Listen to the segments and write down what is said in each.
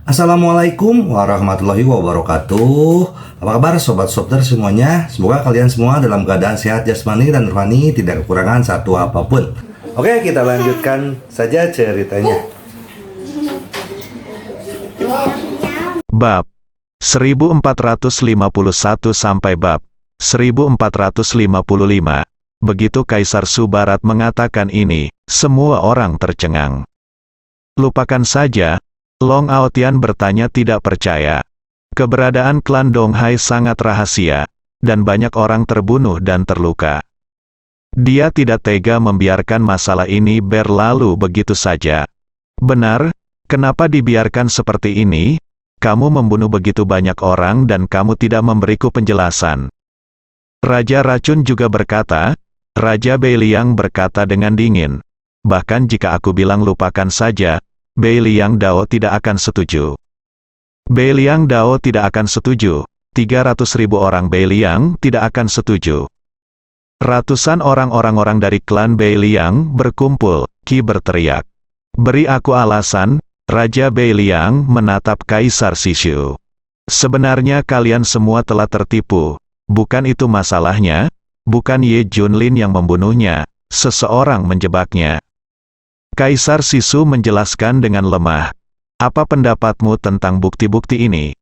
Assalamualaikum warahmatullahi wabarakatuh. Apa kabar sobat Sopter semuanya? Semoga kalian semua dalam keadaan sehat jasmani dan rohani, tidak kekurangan satu apapun. Oke, kita lanjutkan saja ceritanya. Bab 1451 sampai bab 1455. Begitu Kaisar Subarat mengatakan ini, semua orang tercengang. Lupakan saja, Long Aotian bertanya tidak percaya. Keberadaan klan Donghai sangat rahasia, dan banyak orang terbunuh dan terluka. Dia tidak tega membiarkan masalah ini berlalu begitu saja. Benar, kenapa dibiarkan seperti ini? Kamu membunuh begitu banyak orang dan kamu tidak memberiku penjelasan. Raja Racun juga berkata, Raja Beiliang berkata dengan dingin. Bahkan jika aku bilang lupakan saja, Beiliang Dao tidak akan setuju. Beiliang Dao tidak akan setuju. 300.000 orang Beiliang tidak akan setuju. Ratusan orang-orang dari klan Beiliang berkumpul, Qi berteriak. Beri aku alasan. Raja Beiliang menatap Kaisar Sishu. Sebenarnya kalian semua telah tertipu. Bukan itu masalahnya. Bukan Ye Junlin yang membunuhnya. Seseorang menjebaknya. Kaisar Sishu menjelaskan dengan lemah. Apa pendapatmu tentang bukti-bukti ini?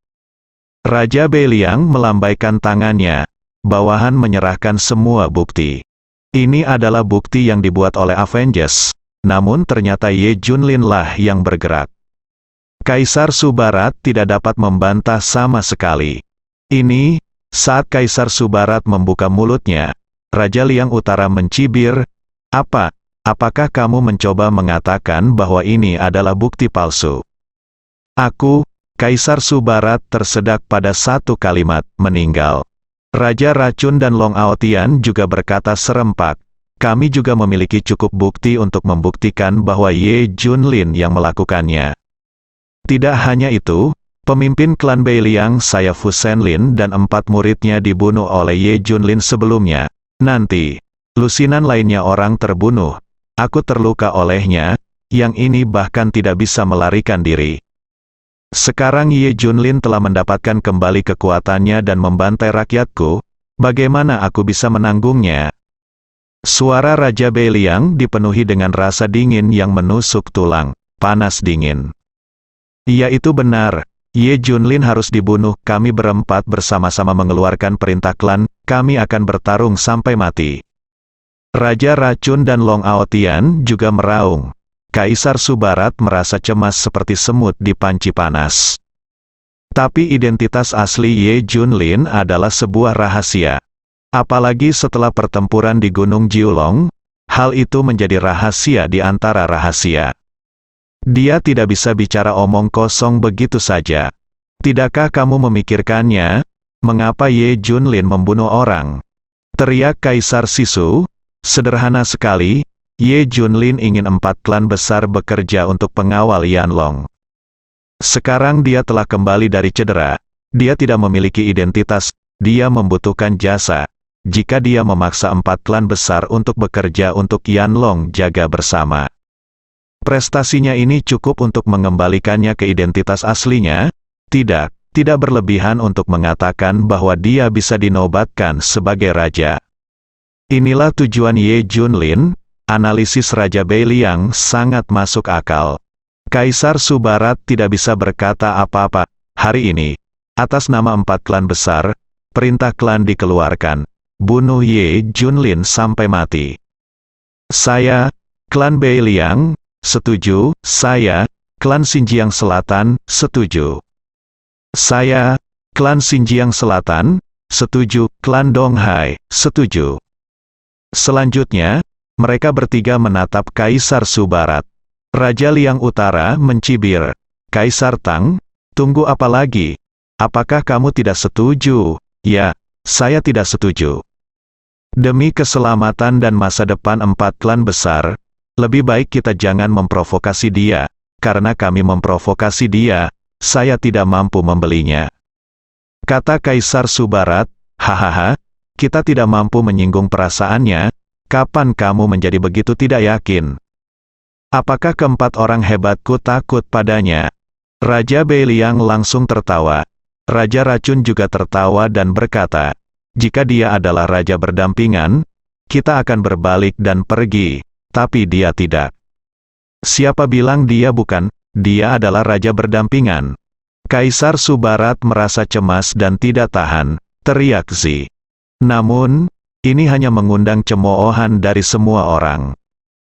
Raja Beiliang melambaikan tangannya. Bawahan menyerahkan semua bukti. Ini adalah bukti yang dibuat oleh Avengers. Namun ternyata Ye Junlin lah yang bergerak. Kaisar Subarat tidak dapat membantah sama sekali. Ini, saat Kaisar Subarat membuka mulutnya, Raja Liang Utara mencibir, apakah kamu mencoba mengatakan bahwa ini adalah bukti palsu? Aku, Kaisar Subarat tersedak pada satu kalimat, meninggal. Raja Racun dan Long Aotian juga berkata serempak, kami juga memiliki cukup bukti untuk membuktikan bahwa Ye Junlin yang melakukannya. Tidak hanya itu, pemimpin klan Beiliang Saya Fu Senlin dan 4 muridnya dibunuh oleh Ye Junlin sebelumnya. Nanti, lusinan lainnya orang terbunuh. Aku terluka olehnya, yang ini bahkan tidak bisa melarikan diri. Sekarang Ye Junlin telah mendapatkan kembali kekuatannya dan membantai rakyatku, bagaimana aku bisa menanggungnya? Suara Raja Beiliang dipenuhi dengan rasa dingin yang menusuk tulang, panas dingin. Iya itu benar, Ye Junlin harus dibunuh, kami berempat bersama-sama mengeluarkan perintah klan, kami akan bertarung sampai mati. Raja Racun dan Long Aotian juga meraung. Kaisar Subarat merasa cemas seperti semut di panci panas. Tapi identitas asli Ye Junlin adalah sebuah rahasia. Apalagi setelah pertempuran di Gunung Jiulong, hal itu menjadi rahasia di antara rahasia. Dia tidak bisa bicara omong kosong begitu saja. Tidakkah kamu memikirkannya? Mengapa Ye Junlin membunuh orang? Teriak Kaisar Sishu. Sederhana sekali, Ye Junlin ingin 4 klan besar bekerja untuk pengawal Yanlong. Sekarang dia telah kembali dari cedera. Dia tidak memiliki identitas, dia membutuhkan jasa. Jika dia memaksa 4 klan besar untuk bekerja untuk Yanlong jaga bersama. Prestasinya ini cukup untuk mengembalikannya ke identitas aslinya? Tidak berlebihan untuk mengatakan bahwa dia bisa dinobatkan sebagai raja. Inilah tujuan Ye Junlin, analisis Raja Beiliang sangat masuk akal. Kaisar Subarat tidak bisa berkata apa-apa. Hari ini, atas nama 4 klan besar, perintah klan dikeluarkan. Bunuh Ye Junlin sampai mati. Saya, klan Beiliang, setuju. Saya, klan Xinjiang Selatan, setuju. Saya, klan Xinjiang Selatan, setuju. Klan Donghai, setuju. Selanjutnya, mereka bertiga menatap Kaisar Subarat. Raja Liang Utara mencibir. Kaisar Tang, tunggu apa lagi? Apakah kamu tidak setuju? Ya, saya tidak setuju. Demi keselamatan dan masa depan 4 klan besar, lebih baik kita jangan memprovokasi dia. Karena kami memprovokasi dia, saya tidak mampu membelinya. Kata Kaisar Subarat, hahaha, kita tidak mampu menyinggung perasaannya. Kapan kamu menjadi begitu tidak yakin? Apakah keempat orang hebatku takut padanya? Raja Beiliang langsung tertawa. Raja Racun juga tertawa dan berkata, jika dia adalah raja berdampingan, kita akan berbalik dan pergi, tapi dia tidak. Siapa bilang dia bukan? Dia adalah raja berdampingan. Kaisar Subarat merasa cemas dan tidak tahan, teriak Zi. Namun, ini hanya mengundang cemoohan dari semua orang.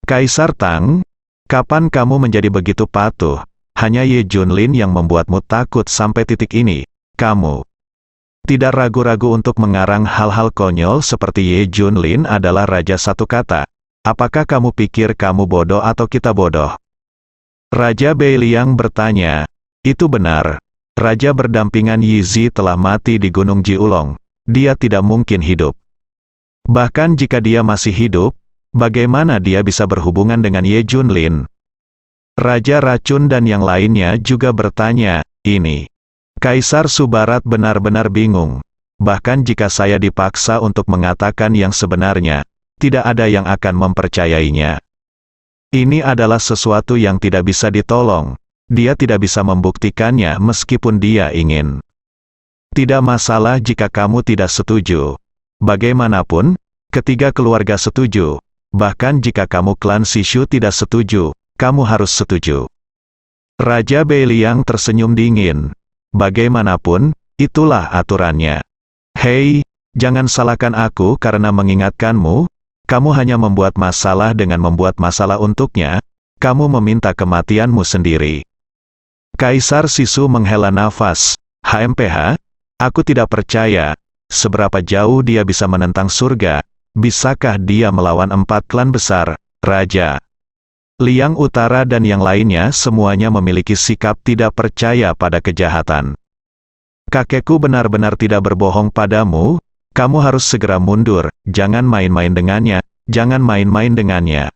Kaisar Tang, kapan kamu menjadi begitu patuh? Hanya Ye Junlin yang membuatmu takut sampai titik ini. Kamu tidak ragu-ragu untuk mengarang hal-hal konyol seperti Ye Junlin adalah raja satu kata. Apakah kamu pikir kamu bodoh atau kita bodoh? Raja Beiliang bertanya, itu benar. Raja berdampingan Yi Zi telah mati di Gunung Jiulong. Dia tidak mungkin hidup. Bahkan jika dia masih hidup, bagaimana dia bisa berhubungan dengan Ye Junlin? Raja Racun dan yang lainnya juga bertanya, ini. Kaisar Subarat benar-benar bingung. Bahkan jika saya dipaksa untuk mengatakan yang sebenarnya, tidak ada yang akan mempercayainya. Ini adalah sesuatu yang tidak bisa ditolong. Dia tidak bisa membuktikannya meskipun dia ingin. Tidak masalah jika kamu tidak setuju. Bagaimanapun, ketiga keluarga setuju. Bahkan jika kamu klan Sishu tidak setuju, kamu harus setuju. Raja Beiliang tersenyum dingin. Bagaimanapun, itulah aturannya. Hei, jangan salahkan aku karena mengingatkanmu. Kamu hanya membuat masalah dengan membuat masalah untuknya. Kamu meminta kematianmu sendiri. Kaisar Sisu menghela nafas. HMPH, aku tidak percaya. Seberapa jauh dia bisa menentang surga? Bisakah dia melawan 4 klan besar, Raja? Liang Utara dan yang lainnya semuanya memiliki sikap tidak percaya pada kejahatan. Kakekku benar-benar tidak berbohong padamu, kamu harus segera mundur, jangan main-main dengannya, jangan main-main dengannya.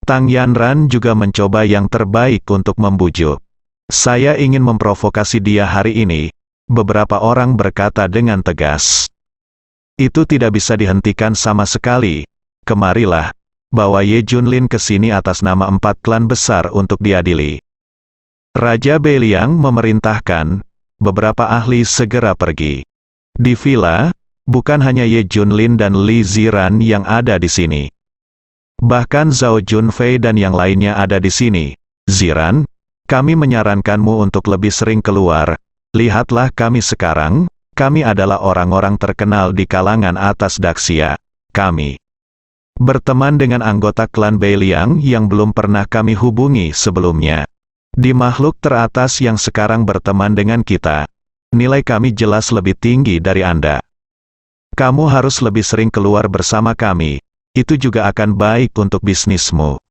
Tang Yanran juga mencoba yang terbaik untuk membujuk. Saya ingin memprovokasi dia hari ini, beberapa orang berkata dengan tegas. Itu tidak bisa dihentikan sama sekali, kemarilah. Bawa Ye Junlin ke sini atas nama 4 klan besar untuk diadili. Raja Beiliang memerintahkan, beberapa ahli segera pergi. Di villa, bukan hanya Ye Junlin dan Li Ziran yang ada di sini. Bahkan Zhao Junfei dan yang lainnya ada di sini. Ziran, kami menyarankanmu untuk lebih sering keluar. Lihatlah kami sekarang, kami adalah orang-orang terkenal di kalangan atas Daxia. Kami berteman dengan anggota klan Beiliang yang belum pernah kami hubungi sebelumnya. Di makhluk teratas yang sekarang berteman dengan kita, nilai kami jelas lebih tinggi dari Anda. Kamu harus lebih sering keluar bersama kami, itu juga akan baik untuk bisnismu.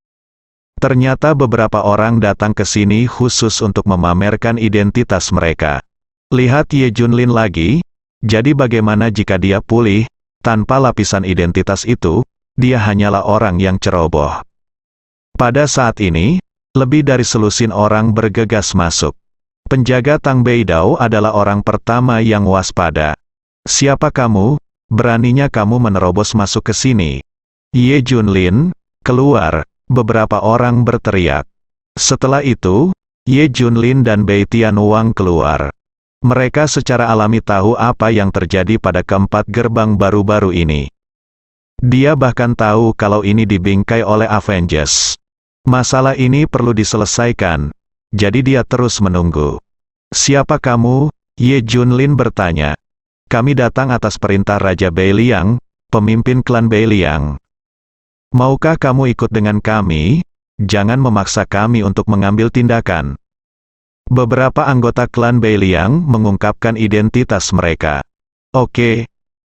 Ternyata beberapa orang datang ke sini khusus untuk memamerkan identitas mereka. Lihat Ye Junlin lagi, jadi bagaimana jika dia pulih, tanpa lapisan identitas itu? Dia hanyalah orang yang ceroboh. Pada saat ini, lebih dari selusin orang bergegas masuk. Penjaga Tang Beidao adalah orang pertama yang waspada. Siapa kamu? Beraninya kamu menerobos masuk ke sini? Ye Junlin, keluar, beberapa orang berteriak. Setelah itu, Ye Junlin dan Bei Tianwang keluar. Mereka secara alami tahu apa yang terjadi pada keempat gerbang baru-baru ini. Dia bahkan tahu kalau ini dibingkai oleh Avengers. Masalah ini perlu diselesaikan, jadi dia terus menunggu. Siapa kamu? Ye Junlin bertanya. Kami datang atas perintah Raja Beiliang, pemimpin klan Beiliang. Maukah kamu ikut dengan kami? Jangan memaksa kami untuk mengambil tindakan. Beberapa anggota klan Beiliang mengungkapkan identitas mereka. Oke.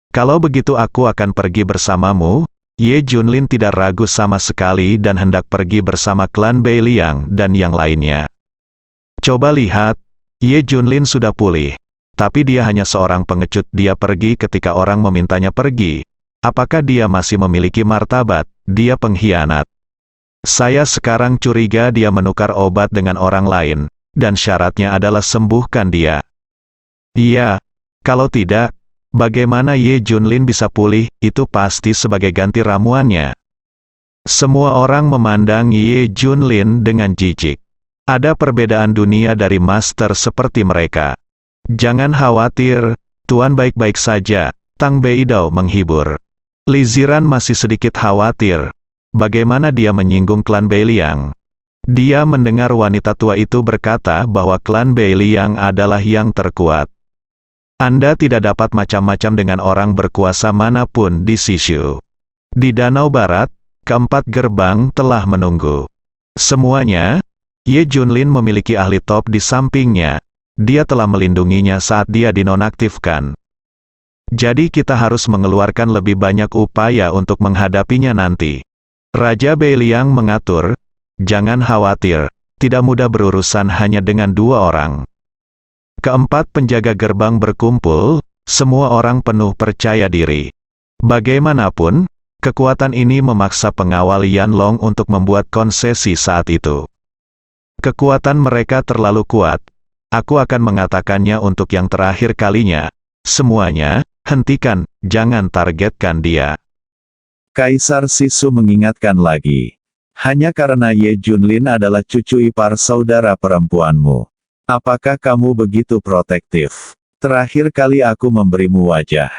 Kalau begitu aku akan pergi bersamamu. Ye Junlin tidak ragu sama sekali dan hendak pergi bersama klan Beiliang dan yang lainnya. Coba lihat, Ye Junlin sudah pulih. Tapi dia hanya seorang pengecut. Dia pergi ketika orang memintanya pergi. Apakah dia masih memiliki martabat? Dia pengkhianat. Saya sekarang curiga dia menukar obat dengan orang lain, dan syaratnya adalah sembuhkan dia. Iya, kalau tidak, bagaimana Ye Junlin bisa pulih? Itu pasti sebagai ganti ramuannya. Semua orang memandang Ye Junlin dengan jijik. Ada perbedaan dunia dari master seperti mereka. Jangan khawatir, Tuan baik-baik saja, Tang Beidao menghibur. Li Ziran masih sedikit khawatir. Bagaimana dia menyinggung klan Beiliang? Dia mendengar wanita tua itu berkata bahwa klan Beiliang adalah yang terkuat. Anda tidak dapat macam-macam dengan orang berkuasa manapun di Sishu. Di Danau Barat, keempat gerbang telah menunggu. Semuanya, Ye Junlin memiliki ahli top di sampingnya. Dia telah melindunginya saat dia dinonaktifkan. Jadi kita harus mengeluarkan lebih banyak upaya untuk menghadapinya nanti. Raja Beiliang mengatur, jangan khawatir, tidak mudah berurusan hanya dengan 2 orang. Keempat penjaga gerbang berkumpul, semua orang penuh percaya diri. Bagaimanapun, kekuatan ini memaksa pengawal Yanlong untuk membuat konsesi saat itu. Kekuatan mereka terlalu kuat. Aku akan mengatakannya untuk yang terakhir kalinya. Semuanya, hentikan, jangan targetkan dia. Kaisar Sisu mengingatkan lagi. Hanya karena Ye Junlin adalah cucu ipar saudara perempuanmu. Apakah kamu begitu protektif? Terakhir kali aku memberimu wajah.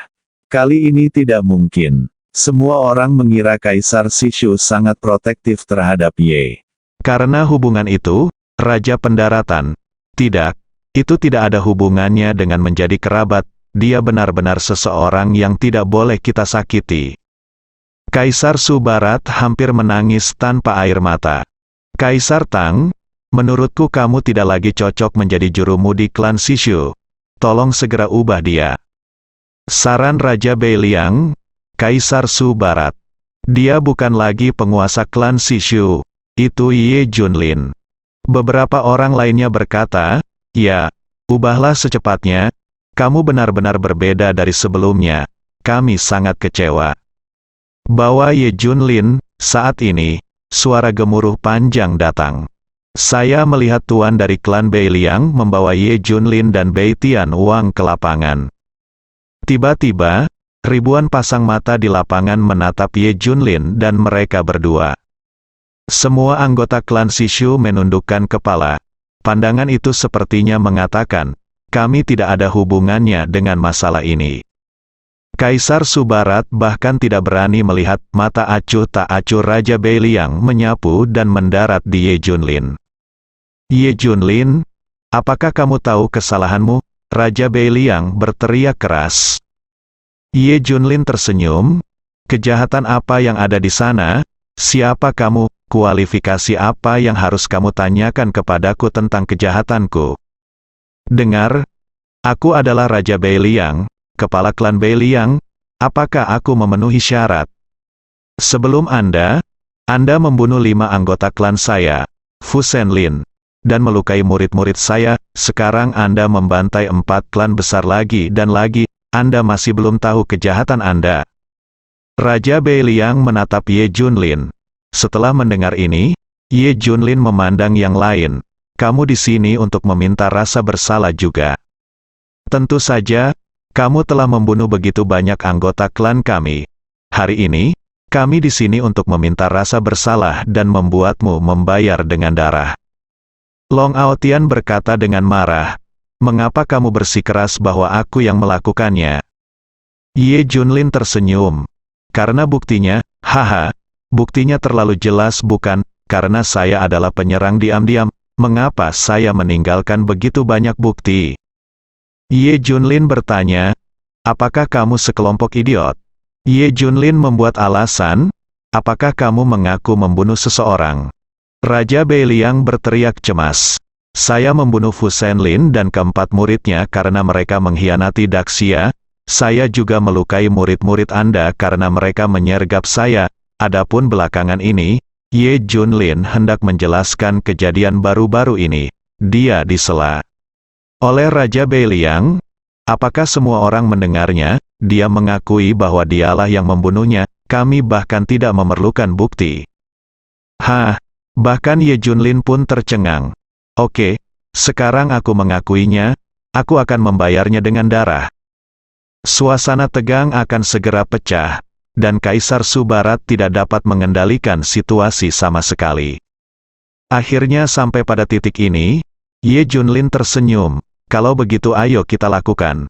Kali ini tidak mungkin. Semua orang mengira Kaisar Sisu sangat protektif terhadap Ye. Karena hubungan itu, Raja Pendaratan. Tidak, itu tidak ada hubungannya dengan menjadi kerabat, dia benar-benar seseorang yang tidak boleh kita sakiti. Kaisar Su Barat hampir menangis tanpa air mata. Kaisar Tang, menurutku kamu tidak lagi cocok menjadi jurumu di klan Sishu. Tolong segera ubah dia. Saran Raja Beiliang, Kaisar Su Barat. Dia bukan lagi penguasa klan Sishu, itu Ye Junlin. Beberapa orang lainnya berkata, ya, ubahlah secepatnya, kamu benar-benar berbeda dari sebelumnya, kami sangat kecewa. Bawa Ye Junlin, saat ini, suara gemuruh panjang datang. Saya melihat tuan dari klan Beiliang membawa Ye Junlin dan Bei Tian Wang ke lapangan. Tiba-tiba, ribuan pasang mata di lapangan menatap Ye Junlin dan mereka berdua. Semua anggota klan Sishu menundukkan kepala. Pandangan itu sepertinya mengatakan, kami tidak ada hubungannya dengan masalah ini. Kaisar Su Barat bahkan tidak berani melihat mata acuh tak acuh Raja Beiliang menyapu dan mendarat di Ye Junlin. Ye Junlin, apakah kamu tahu kesalahanmu? Raja Beiliang berteriak keras. Ye Junlin tersenyum. Kejahatan apa yang ada di sana? Siapa kamu? Kualifikasi apa yang harus kamu tanyakan kepadaku tentang kejahatanku? Dengar, aku adalah Raja Beiliang, kepala klan Beiliang. Apakah aku memenuhi syarat? Sebelum Anda membunuh 5 anggota klan saya, Fu Senlin, dan melukai murid-murid saya, sekarang Anda membantai 4 klan besar lagi dan lagi, Anda masih belum tahu kejahatan Anda. Raja Beiliang menatap Ye Junlin. Setelah mendengar ini, Ye Junlin memandang yang lain. Kamu di sini untuk meminta rasa bersalah juga. Tentu saja, kamu telah membunuh begitu banyak anggota klan kami. Hari ini, kami di sini untuk meminta rasa bersalah dan membuatmu membayar dengan darah. Long Aotian berkata dengan marah, mengapa kamu bersikeras bahwa aku yang melakukannya? Ye Junlin tersenyum. Karena buktinya, haha. Buktinya terlalu jelas bukan, karena saya adalah penyerang diam-diam, mengapa saya meninggalkan begitu banyak bukti? Ye Junlin bertanya, apakah kamu sekelompok idiot? Ye Junlin membuat alasan, apakah kamu mengaku membunuh seseorang? Raja Beiliang berteriak cemas. Saya membunuh Fu Senlin dan keempat muridnya karena mereka mengkhianati Daxia. Saya juga melukai murid-murid Anda karena mereka menyergap saya. Adapun belakangan ini, Ye Junlin hendak menjelaskan kejadian baru-baru ini. Dia disela oleh Raja Beiliang. Apakah semua orang mendengarnya? Dia mengakui bahwa dialah yang membunuhnya. Kami bahkan tidak memerlukan bukti. Bahkan Ye Junlin pun tercengang. Oke, sekarang aku mengakuinya. Aku akan membayarnya dengan darah. Suasana tegang akan segera pecah. Dan Kaisar Su Barat tidak dapat mengendalikan situasi sama sekali. Akhirnya sampai pada titik ini, Ye Junlin tersenyum. Kalau begitu ayo kita lakukan.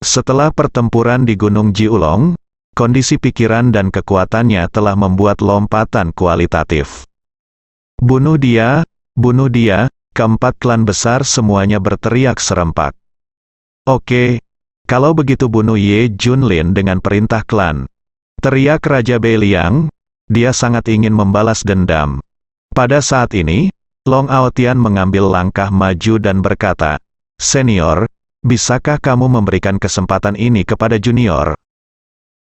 Setelah pertempuran di Gunung Jiulong, kondisi pikiran dan kekuatannya telah membuat lompatan kualitatif. Bunuh dia, keempat klan besar semuanya berteriak serempak. Oke, kalau begitu bunuh Ye Junlin dengan perintah klan. Teriak Raja Beiliang, dia sangat ingin membalas dendam. Pada saat ini, Long Aotian mengambil langkah maju dan berkata, "Senior, bisakah kamu memberikan kesempatan ini kepada junior?"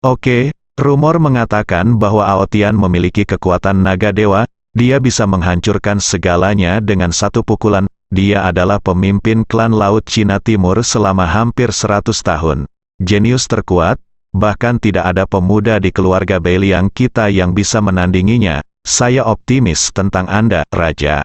Oke, rumor mengatakan bahwa Aotian memiliki kekuatan naga dewa, dia bisa menghancurkan segalanya dengan satu pukulan. Dia adalah pemimpin klan Laut Cina Timur selama hampir 100 tahun. Jenius terkuat, bahkan tidak ada pemuda di keluarga Beiliang kita yang bisa menandinginya. Saya optimis tentang Anda, Raja.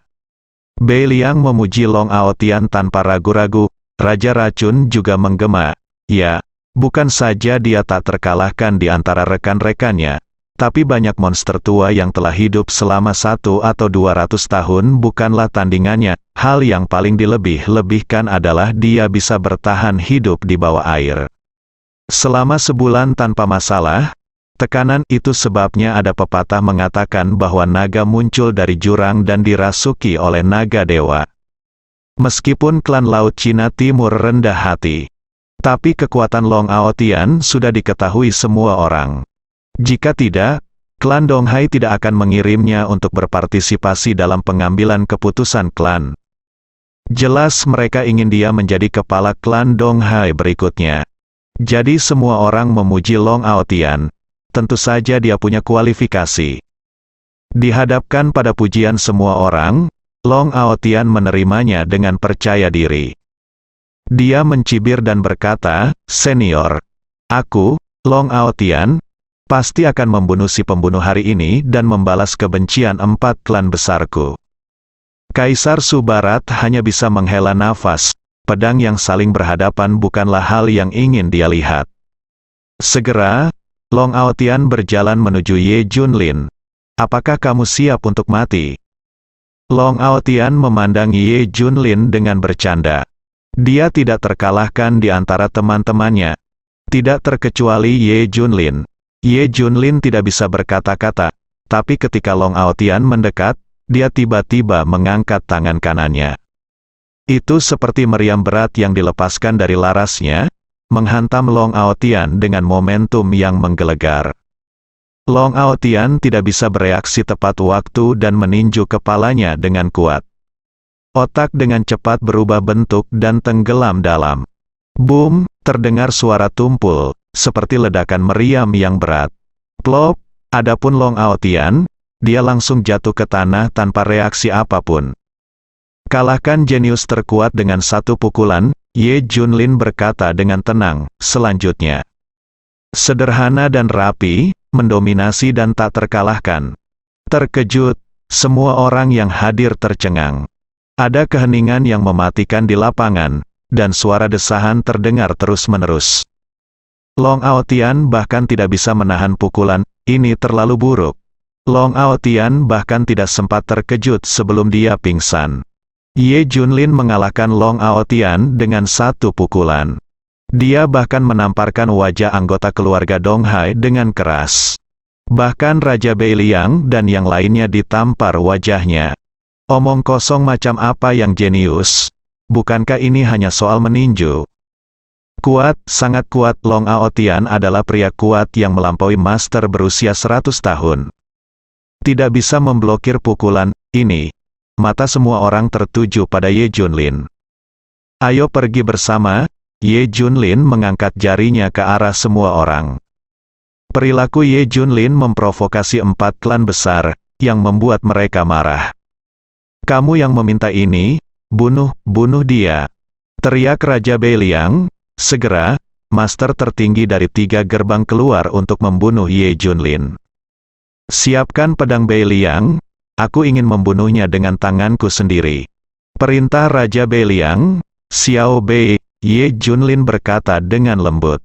Beiliang memuji Long Aotian tanpa ragu-ragu. Raja Racun juga menggema. Ya, bukan saja dia tak terkalahkan di antara rekan-rekannya, tapi banyak monster tua yang telah hidup selama 1 atau 200 tahun bukanlah tandingannya. Hal yang paling dilebih-lebihkan adalah dia bisa bertahan hidup di bawah air selama sebulan tanpa masalah. Tekanan itu sebabnya ada pepatah mengatakan bahwa naga muncul dari jurang dan dirasuki oleh naga dewa. Meskipun klan Laut Cina Timur rendah hati, tapi kekuatan Long Aotian sudah diketahui semua orang. Jika tidak, klan Donghai tidak akan mengirimnya untuk berpartisipasi dalam pengambilan keputusan klan. Jelas mereka ingin dia menjadi kepala klan Donghai berikutnya. Jadi semua orang memuji Long Aotian. Tentu saja dia punya kualifikasi. Dihadapkan pada pujian semua orang, Long Aotian menerimanya dengan percaya diri. Dia mencibir dan berkata, "Senior, aku, Long Aotian, pasti akan membunuh si pembunuh hari ini dan membalas kebencian 4 klan besarku." Kaisar Su Barat hanya bisa menghela nafas. Pedang yang saling berhadapan bukanlah hal yang ingin dia lihat. Segera, Long Aotian berjalan menuju Ye Junlin. "Apakah kamu siap untuk mati?" Long Aotian memandang Ye Junlin dengan bercanda. Dia tidak terkalahkan di antara teman-temannya. Tidak terkecuali Ye Junlin. Ye Junlin tidak bisa berkata-kata, tapi ketika Long Aotian mendekat, dia tiba-tiba mengangkat tangan kanannya. Itu seperti meriam berat yang dilepaskan dari larasnya, menghantam Long Aotian dengan momentum yang menggelegar. Long Aotian tidak bisa bereaksi tepat waktu dan meninju kepalanya dengan kuat. Otak dengan cepat berubah bentuk dan tenggelam dalam. Boom, terdengar suara tumpul, seperti ledakan meriam yang berat. Plop, adapun Long Aotian, dia langsung jatuh ke tanah tanpa reaksi apapun. Kalahkan jenius terkuat dengan satu pukulan, Ye Junlin berkata dengan tenang. Selanjutnya, sederhana dan rapi, mendominasi dan tak terkalahkan. Terkejut, semua orang yang hadir tercengang. Ada keheningan yang mematikan di lapangan, dan suara desahan terdengar terus-menerus. Long Aotian bahkan tidak bisa menahan pukulan, ini terlalu buruk. Long Aotian bahkan tidak sempat terkejut sebelum dia pingsan. Ye Junlin mengalahkan Long Aotian dengan satu pukulan. Dia bahkan menamparkan wajah anggota keluarga Donghai dengan keras. Bahkan Raja Beiliang dan yang lainnya ditampar wajahnya. Omong kosong macam apa yang jenius? Bukankah ini hanya soal meninju? Kuat, sangat kuat. Long Aotian adalah pria kuat yang melampaui master berusia 100 tahun. Tidak bisa memblokir pukulan ini. Mata semua orang tertuju pada Ye Junlin. "Ayo pergi bersama." Ye Junlin mengangkat jarinya ke arah semua orang. Perilaku Ye Junlin memprovokasi 4 klan besar, yang membuat mereka marah. "Kamu yang meminta ini, bunuh dia!" teriak Raja Beiliang. Segera, master tertinggi dari 3 gerbang keluar untuk membunuh Ye Junlin. "Siapkan pedang Beiliang. Aku ingin membunuhnya dengan tanganku sendiri." Perintah Raja Beiliang. "Xiao Bei," Ye Junlin berkata dengan lembut.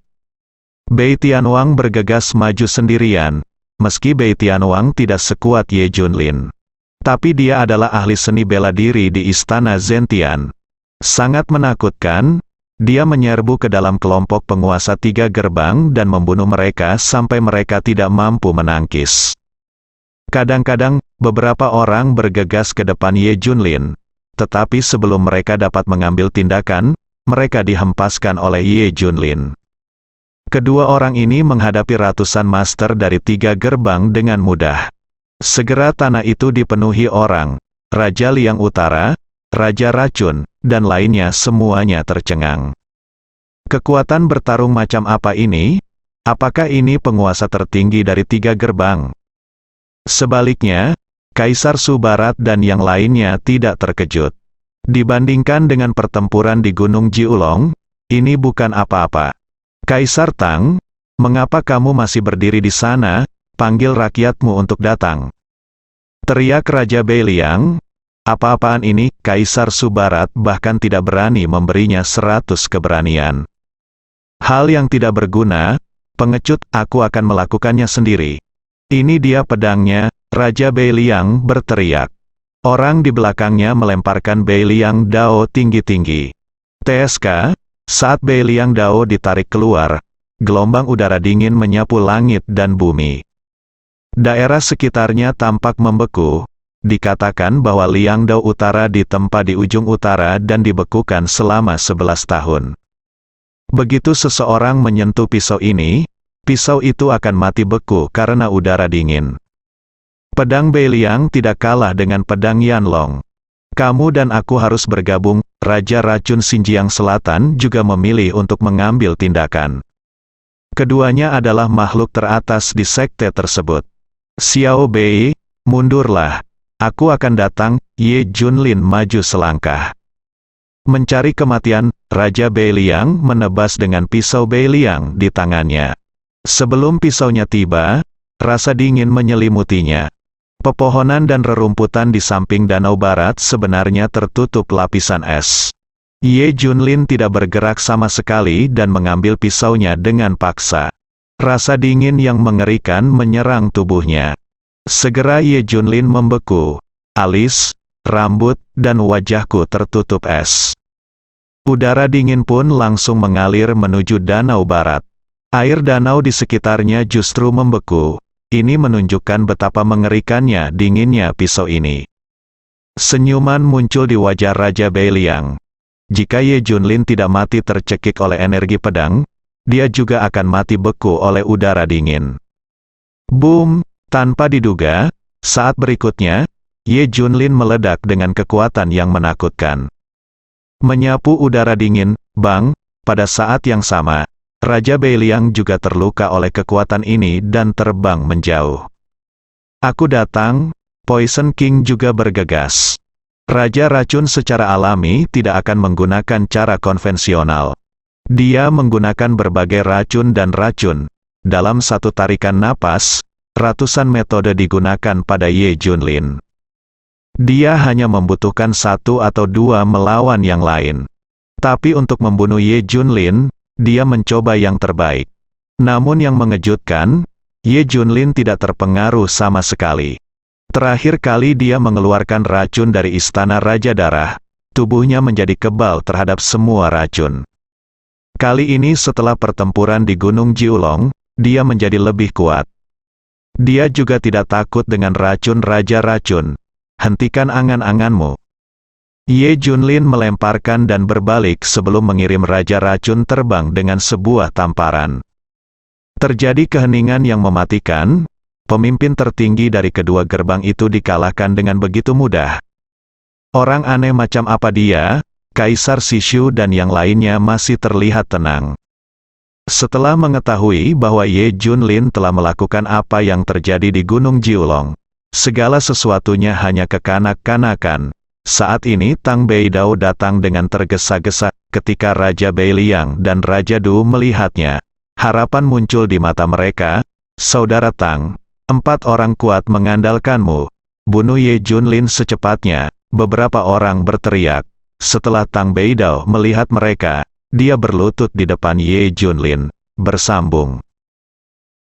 Bei Tianwang bergegas maju sendirian, meski Bei Tianwang tidak sekuat Ye Junlin. Tapi dia adalah ahli seni bela diri di Istana Zentian. Sangat menakutkan, dia menyerbu ke dalam kelompok penguasa 3 gerbang dan membunuh mereka sampai mereka tidak mampu menangkis. Kadang-kadang, beberapa orang bergegas ke depan Ye Junlin, tetapi sebelum mereka dapat mengambil tindakan, mereka dihempaskan oleh Ye Junlin. Kedua orang ini menghadapi ratusan master dari 3 gerbang dengan mudah. Segera tanah itu dipenuhi orang, Raja Liang Utara, Raja Racun, dan lainnya semuanya tercengang. Kekuatan bertarung macam apa ini? Apakah ini penguasa tertinggi dari 3 gerbang? Sebaliknya, Kaisar Su Barat dan yang lainnya tidak terkejut. Dibandingkan dengan pertempuran di Gunung Jiulong, ini bukan apa-apa. Kaisar Tang, mengapa kamu masih berdiri di sana? Panggil rakyatmu untuk datang. Teriak Raja Beiliang. Apa-apaan ini? Kaisar Su Barat bahkan tidak berani memberinya 100 keberanian. Hal yang tidak berguna, pengecut, aku akan melakukannya sendiri. Ini dia pedangnya, Raja Beiliang berteriak. Orang di belakangnya melemparkan Beiliang Dao tinggi-tinggi. TSK, saat Beiliang Dao ditarik keluar, gelombang udara dingin menyapu langit dan bumi. Daerah sekitarnya tampak membeku. Dikatakan bahwa Liang Dao Utara ditempa di ujung utara dan dibekukan selama 11 tahun. Begitu seseorang menyentuh pisau ini, pisau itu akan mati beku karena udara dingin. Pedang Beiliang tidak kalah dengan pedang Yanlong. Kamu dan aku harus bergabung. Raja Racun Xinjiang Selatan juga memilih untuk mengambil tindakan. Keduanya adalah makhluk teratas di sekte tersebut. Xiao Bei, mundurlah. Aku akan datang. Ye Junlin maju selangkah. Mencari kematian, Raja Beiliang menebas dengan pisau Beiliang di tangannya. Sebelum pisaunya tiba, rasa dingin menyelimutinya. Pepohonan dan rerumputan di samping danau barat sebenarnya tertutup lapisan es. Ye Junlin tidak bergerak sama sekali dan mengambil pisaunya dengan paksa. Rasa dingin yang mengerikan menyerang tubuhnya. Segera Ye Junlin membeku. Alis, rambut, dan wajahku tertutup es. Udara dingin pun langsung mengalir menuju danau barat. Air danau di sekitarnya justru membeku. Ini menunjukkan betapa mengerikannya dinginnya pisau ini. Senyuman muncul di wajah Raja Beiliang. Jika Ye Junlin tidak mati tercekik oleh energi pedang, dia juga akan mati beku oleh udara dingin. Boom! Tanpa diduga, saat berikutnya, Ye Junlin meledak dengan kekuatan yang menakutkan. Menyapu udara dingin, bang, pada saat yang sama, Raja Beiliang juga terluka oleh kekuatan ini dan terbang menjauh. Aku datang, Poison King juga bergegas. Raja Racun secara alami tidak akan menggunakan cara konvensional. Dia menggunakan berbagai racun dan racun. Dalam satu tarikan napas, ratusan metode digunakan pada Ye Junlin. Dia hanya membutuhkan 1 atau 2 melawan yang lain. Tapi untuk membunuh Ye Junlin, dia mencoba yang terbaik. Namun yang mengejutkan, Ye Junlin tidak terpengaruh sama sekali. Terakhir kali dia mengeluarkan racun dari Istana Raja Darah, tubuhnya menjadi kebal terhadap semua racun. Kali ini setelah pertempuran di Gunung Jiulong, dia menjadi lebih kuat. Dia juga tidak takut dengan racun Raja Racun. Hentikan angan-anganmu. Ye Junlin melemparkan dan berbalik sebelum mengirim Raja Racun terbang dengan sebuah tamparan. Terjadi keheningan yang mematikan. Pemimpin tertinggi dari kedua gerbang itu dikalahkan dengan begitu mudah. Orang aneh macam apa dia? Kaisar Sishu dan yang lainnya masih terlihat tenang. Setelah mengetahui bahwa Ye Junlin telah melakukan apa yang terjadi di Gunung Jiulong, segala sesuatunya hanya kekanak-kanakan. Saat ini Tang Beidao datang dengan tergesa-gesa. Ketika Raja Beiliang dan Raja Du melihatnya, harapan muncul di mata mereka. Saudara Tang, 4 orang kuat mengandalkanmu. Bunuh Ye Junlin secepatnya. Beberapa orang berteriak. Setelah Tang Beidao melihat mereka, dia berlutut di depan Ye Junlin, bersambung.